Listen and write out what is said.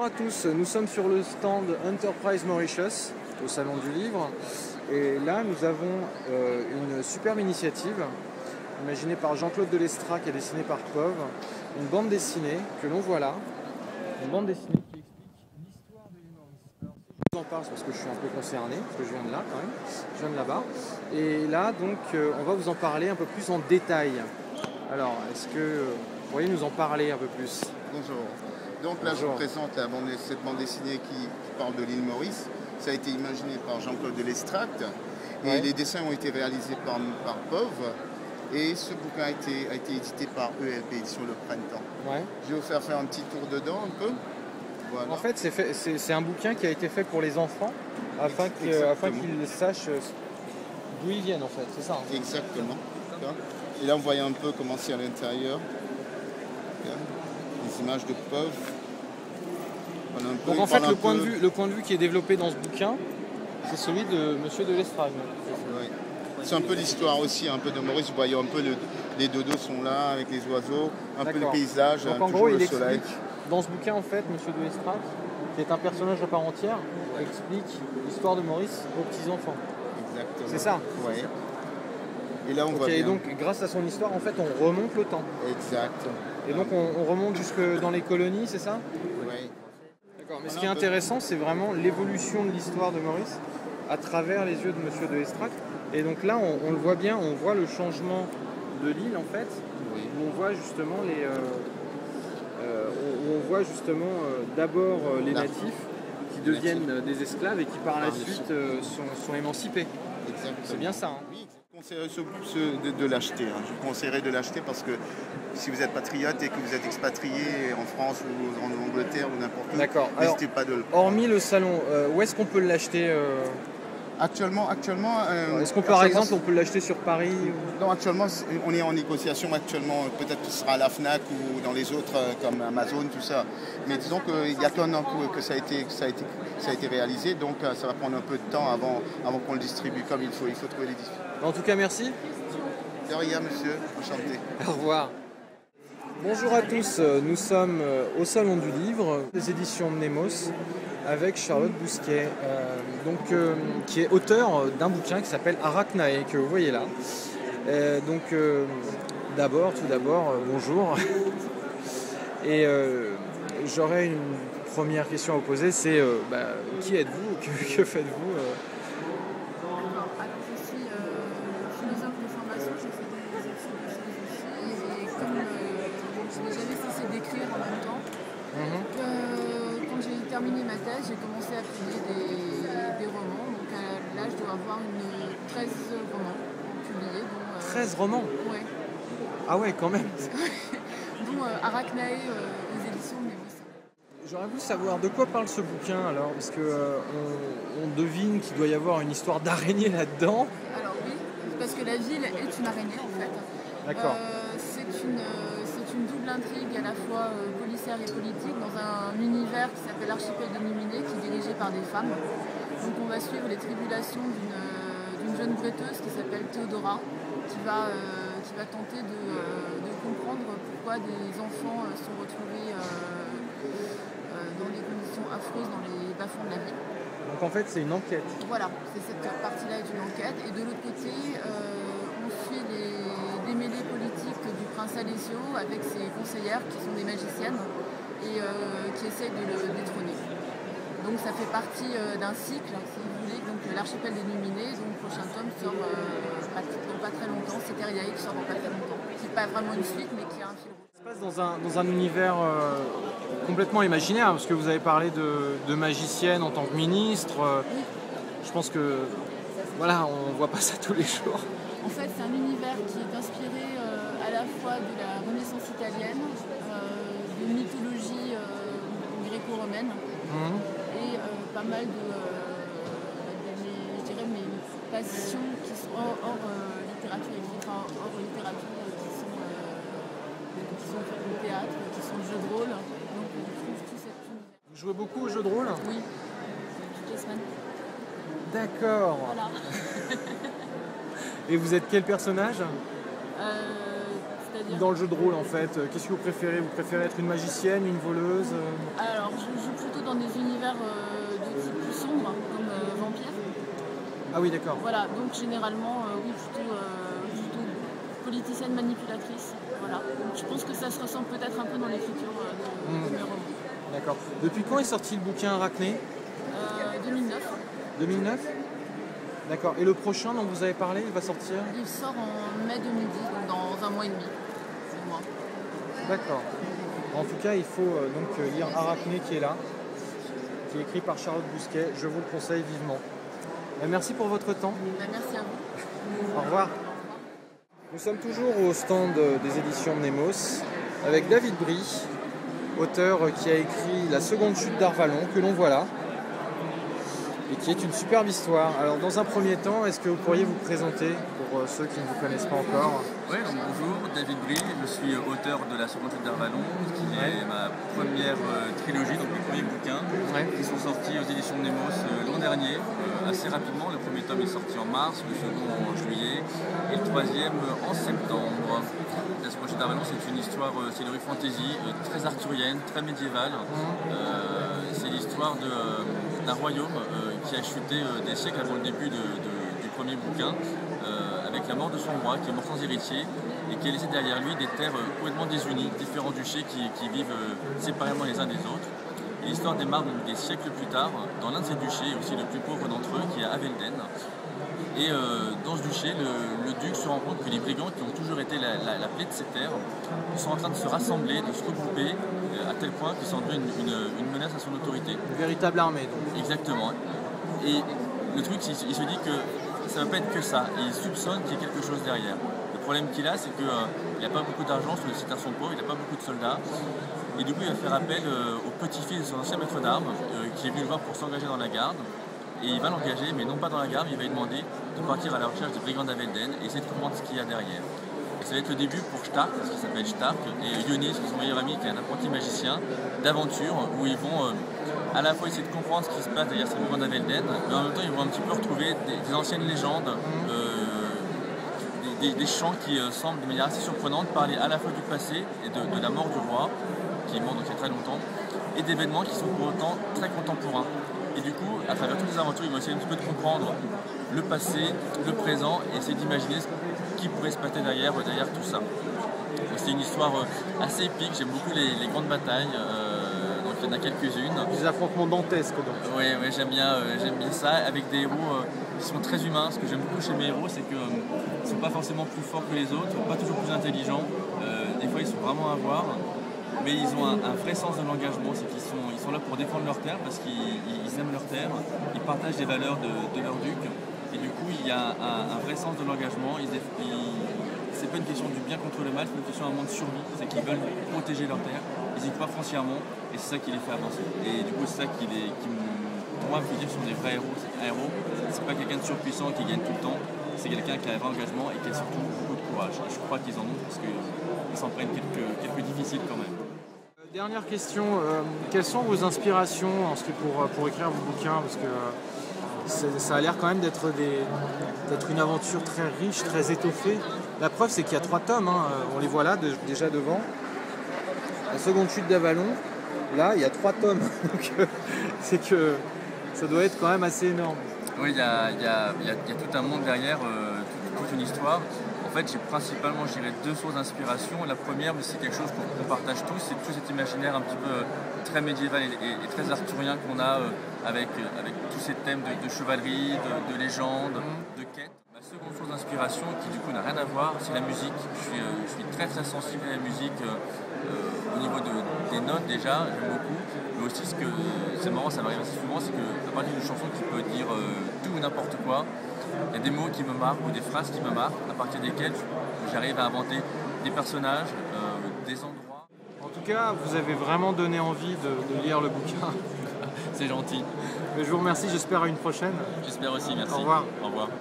à tous, nous sommes sur le stand Enterprise Mauritius au Salon du Livre et là nous avons une superbe initiative imaginée par Jean-Claude Delestrat et dessinée par Pov, une bande dessinée que l'on voit là, une bande dessinée qui explique l'histoire de l'île Maurice. Alors, si je vous en parle, c'est parce que je suis un peu concerné, parce que je viens de là quand même, je viens de là-bas. Et là donc on va vous en parler un peu plus en détail. Alors est-ce que vous pourriez nous en parler un peu plus? Bonjour. Donc là, Bonjour. je vous présente cette bande dessinée qui parle de l'île Maurice. Ça a été imaginé par Jean-Claude Delestrat et Ouais. les dessins ont été réalisés par Pov. Et ce bouquin a été édité par ELP Éditions Le Printemps. Ouais. Je vais vous faire un petit tour dedans un peu. Voilà. En fait, c'est un bouquin qui a été fait pour les enfants afin qu'ils sachent d'où ils viennent en fait, c'est ça hein. Exactement. Et là, on voit un peu comment c'est à l'intérieur. Les images de Pov. Voilà un peu, Donc en fait, le point de vue qui est développé dans ce bouquin, c'est celui de Monsieur Delestrat. Oui. C'est un peu l'histoire aussi, un peu de Maurice. Vous voyez un peu les dodos sont là avec les oiseaux, un peu le paysage, donc en toujours gros, le il soleil. explique, dans ce bouquin en fait, Monsieur Delestrat, qui est un personnage à part entière, explique l'histoire de Maurice aux petits-enfants. Exactement. C'est ça? Oui. Et là, on voit Et bien. donc, grâce à son histoire, en fait, on remonte le temps. Exact. Et donc, on remonte jusque dans les colonies, c'est ça? Oui. D'accord. Mais ce qui est intéressant, c'est vraiment l'évolution de l'histoire de Maurice à travers les yeux de Monsieur Delestrat. Et donc là, on le voit bien, on voit le changement de l'île, en fait, Oui. où on voit justement d'abord les natifs qui deviennent des esclaves et qui par la suite sont émancipés. Exactement. C'est bien ça. Hein. Oui, je conseillerais de l'acheter. Je vous conseillerais de l'acheter parce que si vous êtes patriote et que vous êtes expatrié en France ou en Angleterre ou n'importe où, D'accord. n'hésitez pas de le prendre. Hormis le salon, où est-ce qu'on peut l'acheter Actuellement, est-ce qu'on par exemple on peut l'acheter sur Paris ou... Non, actuellement, on est en négociation actuellement. Peut-être que ce sera à la FNAC ou dans les autres comme Amazon, tout ça. Mais disons qu'il y a qu'un an que ça a été réalisé, donc ça va prendre un peu de temps avant qu'on le distribue comme il faut. Il faut trouver les distributeurs. En tout cas, merci. De rien, monsieur. Enchanté. Au revoir. Bonjour à tous, nous sommes au Salon du Livre, des éditions Mnemos, avec Charlotte Bousquet, qui est auteur d'un bouquin qui s'appelle Arachnae, que vous voyez là. Tout d'abord, bonjour. Et j'aurais une première question à vous poser, c'est qui êtes-vous, que faites-vous Alors, je suis philosophe de formation, j'ai fait des études de philosophie et comme je n'ai jamais cessé d'écrire en même temps, quand j'ai terminé ma thèse, j'ai commencé à publier des romans. Donc là, je dois avoir 13 romans publiés. Dont, 13 romans? Ouais. Ah ouais, quand même. Dont Arachnae aux éditions Mnemos. J'aurais voulu savoir de quoi parle ce bouquin alors, parce que on devine qu'il doit y avoir une histoire d'araignée là-dedans. Alors oui, parce que la ville est une araignée en fait. D'accord. C'est une double intrigue à la fois policière et politique dans un univers qui s'appelle l'Archipel des Numinés, qui est dirigé par des femmes. Donc on va suivre les tribulations d'une jeune breteuse qui s'appelle Théodora, qui va tenter de comprendre pourquoi des enfants sont retrouvés dans des conditions affreuses dans les bas-fonds de la ville. Donc en fait c'est une enquête. Voilà, c'est cette partie-là est une enquête. Et de l'autre côté, on suit les démêlés politiques du prince Alessio avec ses conseillères qui sont des magiciennes et qui essayent de le détrôner. Donc ça fait partie d'un cycle, si vous voulez, donc l'Archipel des Numinés, donc le prochain tome sort dans pas très longtemps, c'est Teriae qui sort dans pas très longtemps, qui n'est pas vraiment une suite mais qui a un fil rouge. Ça se passe dans un univers complètement imaginaire, parce que vous avez parlé de magicienne en tant que ministre. Je pense que voilà, on voit pas ça tous les jours. En fait, c'est un univers qui est inspiré à la fois de la Renaissance italienne, d'une mythologie gréco-romaine et pas mal je dirais, mes passions qui sont hors littérature écrite, hors littérature, qui sont faites au théâtre, qui sont le jeu de rôle. Donc on trouve tout cet univers. Vous jouez beaucoup au jeu de rôle? Oui, toutes les semaines. D'accord. Voilà. Et vous êtes quel personnage C'est-à-dire dans le jeu de rôle en fait? Qu'est-ce que vous préférez? Vous préférez être une magicienne, une voleuse? Alors, je joue plutôt dans des univers de type plus sombre, comme vampire. Ah oui, d'accord. Voilà, donc généralement, oui, plutôt politicienne manipulatrice. Voilà. Donc je pense que ça se ressent peut-être un peu dans l'écriture de mes romans. D'accord. Depuis quand est sorti le bouquin Arachné? 2009. 2009? D'accord. Et le prochain dont vous avez parlé, il va sortir? Il sort en mai 2010, donc dans un mois et demi. C'est moi. D'accord. En tout cas, il faut donc lire Arachné qui est là, qui est écrit par Charlotte Bousquet. Je vous le conseille vivement. Merci pour votre temps. Merci à vous. Au revoir. Nous sommes toujours au stand des éditions Mnemos avec David Brie, auteur qui a écrit La seconde chute d'Arvalon, que l'on voit là, et qui est une superbe histoire. Alors dans un premier temps, est-ce que vous pourriez vous présenter pour ceux qui ne vous connaissent pas encore? Oui, donc bonjour, David Brie, je suis auteur de La seconde chute d'Arvalon, qui est ma première trilogie, donc mes premiers bouquins, qui sont sortis aux éditions Mnemos l'an dernier, assez rapidement. Le premier tome est sorti en mars, le second en juillet, et le troisième en septembre. La seconde chute d'Arvalon, c'est une histoire, c'est une fantasy très arthurienne, très médiévale. C'est l'histoire d'un royaume qui a chuté des siècles avant le début du premier bouquin, avec la mort de son roi, qui est mort sans héritier, et qui a laissé derrière lui des terres complètement désunies, différents duchés qui vivent séparément les uns des autres. Et l'histoire démarre donc des siècles plus tard, dans l'un de ces duchés, aussi le plus pauvre d'entre eux, qui est Avelden. Et dans ce duché, le duc se rend compte que les brigands, qui ont toujours été la plaie de ces terres, sont en train de se rassembler, de se regrouper, à tel point qu'ils sont devenus une menace à son autorité. Une véritable armée, donc. Exactement. Et le truc, il se dit que ça ne va pas être que ça. Et il soupçonne qu'il y ait quelque chose derrière. Le problème qu'il a, c'est qu'il n'a pas beaucoup d'argent, c'est un garçon pauvre, il n'a pas beaucoup de soldats. Et du coup, il va faire appel au petit-fils de son ancien maître d'armes, qui est venu le voir pour s'engager dans la garde. Et il va l'engager, mais non pas dans la garde, il va lui demander de partir à la recherche des brigands d'Avelden et essayer de comprendre ce qu'il y a derrière. Et ça va être le début pour Stark, parce qu'il s'appelle Stark, et Ionis, son meilleur ami, qui est un apprenti magicien, d'aventure, où ils vont à la fois essayer de comprendre ce qui se passe derrière ces brigands d'Avelden, mais en même temps, ils vont un petit peu retrouver des anciennes légendes, des chants qui semblent de manière assez surprenante parler à la fois du passé et de la mort du roi, qui est mort donc il y a très longtemps, et d'événements qui sont pour autant très contemporains. Et du coup, à travers toutes les aventures, ils vont essayer un petit peu de comprendre le passé, le présent, et essayer d'imaginer ce qui pourrait se passer derrière tout ça. C'est une histoire assez épique, j'aime beaucoup les grandes batailles, donc il y en a quelques-unes. Des affrontements dantesques, donc. Oui, j'aime bien ça, avec des héros qui sont très humains. Ce que j'aime beaucoup chez mes héros, c'est qu'ils ne sont pas forcément plus forts que les autres, pas toujours plus intelligents. Des fois, ils sont vraiment à voir. Mais ils ont un vrai sens de l'engagement, c'est qu'ils sont là pour défendre leur terre parce qu'ils aiment leur terre, ils partagent les valeurs de leur duc, et du coup il y a un vrai sens de l'engagement. C'est pas une question du bien contre le mal, c'est une question vraiment de survie, c'est qu'ils veulent protéger leur terre, ils y croient foncièrement, et c'est ça qui les fait avancer. Et du coup c'est ça qui pour moi, me fait dire que ce sont des vrais héros. Un héros, c'est pas quelqu'un de surpuissant qui gagne tout le temps, c'est quelqu'un qui a un vrai engagement et qui a surtout beaucoup de courage. Et je crois qu'ils en ont parce qu'ils s'en prennent quelques difficiles quand même. Dernière question, quelles sont vos inspirations pour écrire vos bouquins? Parce que ça a l'air quand même d'être une aventure très riche, très étoffée. La preuve, c'est qu'il y a 3 tomes, on les voit là déjà devant. La seconde chute d'Avalon, là, il y a 3 tomes. Donc c'est que ça doit être quand même assez énorme. Oui, il y a tout un monde derrière, toute une histoire. En fait, j'ai principalement, je dirais, 2 sources d'inspiration. La première, mais c'est quelque chose qu'on partage tous, c'est tout cet imaginaire un petit peu très médiéval et très arthurien qu'on a avec tous ces thèmes de chevalerie, de légende, de quête. Ma seconde source d'inspiration, qui du coup n'a rien à voir, c'est la musique. Je suis très très sensible à la musique au niveau des notes déjà, j'aime beaucoup. Mais aussi, c'est marrant, ça m'arrive assez souvent, c'est qu'à partir d'une chanson qui peut dire tout ou n'importe quoi, il y a des mots qui me marquent ou des phrases qui me marquent, à partir desquelles j'arrive à inventer des personnages, des endroits. En tout cas, vous avez vraiment donné envie de lire le bouquin. C'est gentil. Je vous remercie, j'espère à une prochaine. J'espère aussi, merci. Au revoir. Au revoir.